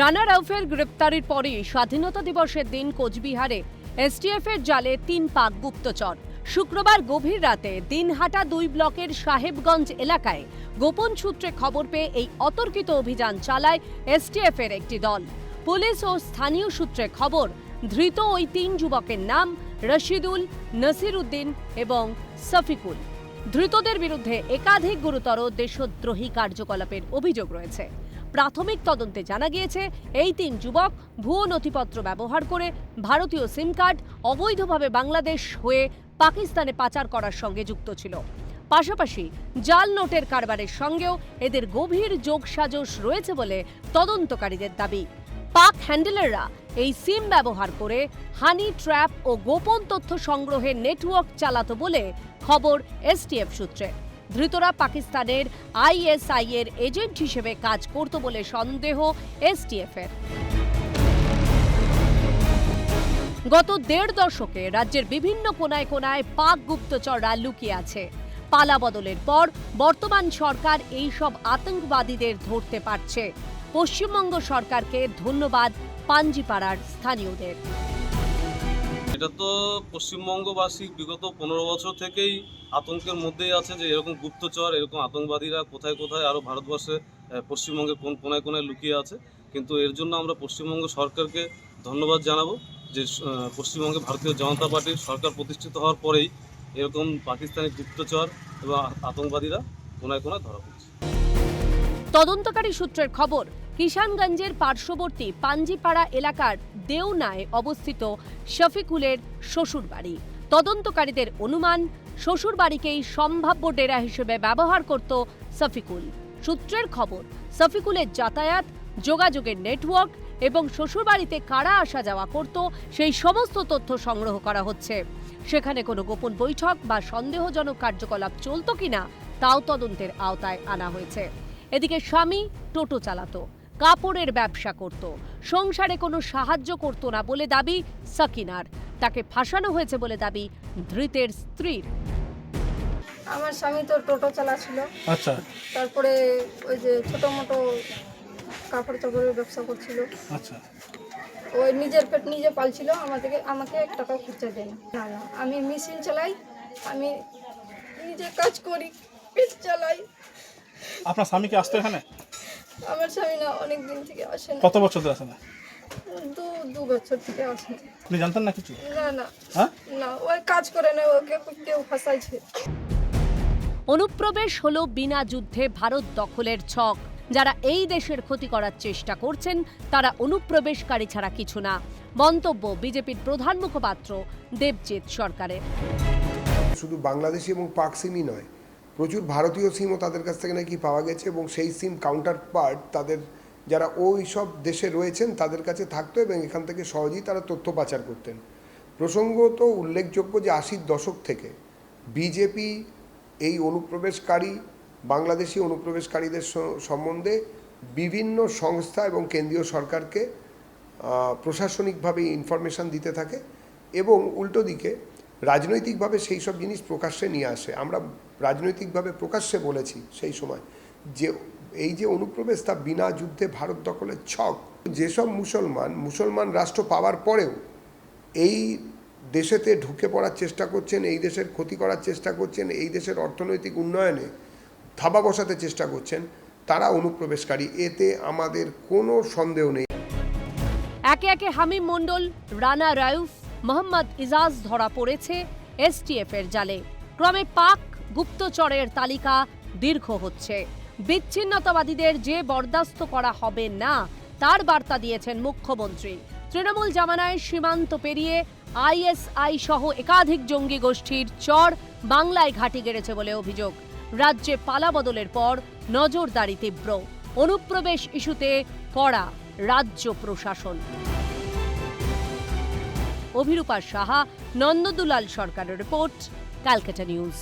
রানা রাউফের গ্রেপ্তারির পরে স্বাধীনতা দিবসের দিন কোচবিহারে এসটিএফের জালে ৩ পাক গুপ্তচর। শুক্রবার গভীর রাতে দিনহাটা ২ ব্লকের সাহেবগঞ্জ এলাকায় গোপন সূত্রে খবর পেয়ে এই অতর্কিত অভিযান চালায় এসটিএফের একটি দল। পুলিশ ও স্থানীয় সূত্রে খবর, ধৃত ওই ৩ যুবকের নাম রশিদুল, নসিরউদ্দিন এবং সফিকুল। ধৃতদের বিরুদ্ধে একাধিক গুরুতর দেশদ্রোহী কার্যকলাপের অভিযোগ রয়েছে। প্রাথমিক তদন্তে জানা গিয়েছে, এই ৩ যুবক ভুয়ো নথিপত্র ব্যবহার করে ভারতীয় সিম কার্ড অবৈধভাবে বাংলাদেশ হয়ে পাকিস্তানে পাচার করার সঙ্গে যুক্ত ছিল। পাশাপাশি জাল নোটের কারবারের সঙ্গেও এদের গভীর যোগসাজশ রয়েছে বলে তদন্তকারীদের দাবি। পাক হ্যান্ডেলাররা এই সিম ব্যবহার করে হানি ট্র্যাপ ও গোপন তথ্য সংগ্রহের নেটওয়ার্ক চালাতো বলে খবর এসটিএফ সূত্রে। ধৃতরা পাকিস্তানের আইএসআই এর এজেন্ট হিসেবে কাজ করত বলে সন্দেহ এসটিএফ এর। গত ১.৫ দশকে রাজ্যের বিভিন্ন কোনায় কোনায় পাক গুপ্তচররা লুকিয়ে আছে। পালা বদলের পর বর্তমান সরকার এই সব আতঙ্কবাদীদের ধরতে পারছে। পশ্চিমবঙ্গ সরকারকে ধন্যবাদ পাঞ্জিপাড়ার স্থানীয়দের। এটা তো পশ্চিমবঙ্গবাসী বিগত ১৫ বছর থেকেই আতঙ্কের মধ্যেই আছে যে এরকম গুপ্তচর, এরকম আতঙ্কবাদীরা কোথায় কোথায় আরও ভারতবর্ষে পশ্চিমবঙ্গের কোন কোনায় কোনায় লুকিয়ে আছে। কিন্তু এর জন্য আমরা পশ্চিমবঙ্গ সরকারকে ধন্যবাদ জানাবো যে পশ্চিমবঙ্গে ভারতীয় জনতা পার্টির সরকার প্রতিষ্ঠিত হওয়ার পরেই এরকম পাকিস্তানি গুপ্তচর এবং আতঙ্কবাদীরা কোনায় কোনায় ধরা পড়ছে। তদন্তকারী সূত্রের খবর, কিষানগঞ্জের পার্শ্ববর্তী পাঞ্জিপাড়া এলাকার দেওনায় অবস্থিত শফিকুলের শ্বশুরবাড়ি। তদন্তকারীদের অনুমান, শ্বশুরবাড়িকেই সম্ভাব্য ডেরা হিসেবে ব্যবহার করত শফিকুল। সূত্রের খবর, শফিকুলের যাতায়াত, যোগাযোগের নেটওয়ার্ক এবং শ্বশুরবাড়িতে কারা আসা যাওয়া করত সেই সমস্ত তথ্য সংগ্রহ করা হচ্ছে। সেখানে কোনো গোপন বৈঠক বা সন্দেহজনক কার্যকলাপ চলত কিনা তাও তদন্তের আওতায় আনা হয়েছে। এদিকে স্বামী টোটো চালাতো, কাপড়ের ব্যবসা করত, সংসারে কোনো সাহায্য করত না বলে দাবি সাকিনার। তাকে ফাঁসানো হয়েছে বলে দাবি ধৃতের স্ত্রীর। আমার স্বামী তো টোটো চালাচ্ছিল। আচ্ছা, তারপরে ওই যে ছোট মোটো কাপড় চাপড়ের ব্যবসা করছিল। আচ্ছা, ওই নিজের পেট নিজে পালছিল, আমাকে 1 টাকা খরচা দেয় না। না, আমি মেশিন চালাই, আমি নিজে কাজ করি, পেট চালাই। আপনার স্বামীকে আসতো এখানে? আমার স্বামী না অনেক দিন থেকে আসে না। কত বছর ধরে আসে না? 2 বছর থেকে আসে না। আপনি জানতেন না কিছু? না, হ্যাঁ, না, ওই কাজ করে না, ওকে কেউ ফাঁসাইছে। অনুপ্রবেশ হলো বিনা যুদ্ধে ভারত দখলের ছক। যারা এই দেশের ক্ষতি করার চেষ্টা করছেন তারা অনুপ্রবেশকারী ছাড়া কিছু না। মন্তব্য বিজেপির প্রধান মুখপাত্র দেবজিৎ সরকারের। শুধু বাংলাদেশি এবং পাক সিমই নয়, প্রচুর ভারতীয় সিমও তাদের কাছ থেকে নাকি পাওয়া গেছে এবং সেই সিম কাউন্টার পার্ট তাদের যারা ওই সব দেশে রয়েছেন তাদের কাছে থাকতো এবং এখান থেকে সহজেই তারা তথ্য পাচার করতেন। প্রসঙ্গত উল্লেখযোগ্য যে 80-র দশক থেকে বিজেপি এই অনুপ্রবেশকারী বাংলাদেশি অনুপ্রবেশকারীদের সম্বন্ধে বিভিন্ন সংস্থা এবং কেন্দ্রীয় সরকারকে প্রশাসনিকভাবে ইনফরমেশন দিতে থাকে এবং উল্টো দিকে রাজনৈতিকভাবে সেই সব জিনিস প্রকাশ্যে নিয়ে আসে। আমরা রাজনৈতিকভাবে প্রকাশ্যে বলেছি সেই সময় যে এই যে অনুপ্রবেশ তা বিনা যুদ্ধে ভারত দখলের ছক। যেসব মুসলমান রাষ্ট্র পাওয়ার পরেও এই দেশেতে ঢুকে পড়ার চেষ্টা করছেন, এই দেশের ক্ষতি করার চেষ্টা করছেন, এই দেশের অর্থনৈতিক উন্নয়নে থাবা বসাতে চেষ্টা করছেন, তারা অনুপ্রবেশকারী, এতে আমাদের কোনো সন্দেহ নেই। একে একে হামিম মণ্ডল, রানা রাউফ, মোহাম্মদ ইজাজ ধরা পড়েছে এসটিএফ এর জালে। ক্রমে পাক গুপ্তচরের তালিকা দীর্ঘ হচ্ছে। বিচ্ছিন্নতাবাদীদের যে বরদাস্ত করা হবে না তার বার্তা দিয়েছেন মুখ্যমন্ত্রী। তৃণমূল জামানায় সীমান্ত পেরিয়ে আইএসআই সহ একাধিক জঙ্গি গোষ্ঠীর চর বাংলায় ঘাঁটি গেড়েছে বলে অভিযোগ। রাজ্যে পালা বদলের পর নজরদারি তীব্র। অনুপ্রবেশ ইস্যুতে কড়া রাজ্য প্রশাসন। অভিরূপা সাহা, নন্দদুলাল সরকারের রিপোর্ট, ক্যালকাটা নিউজ।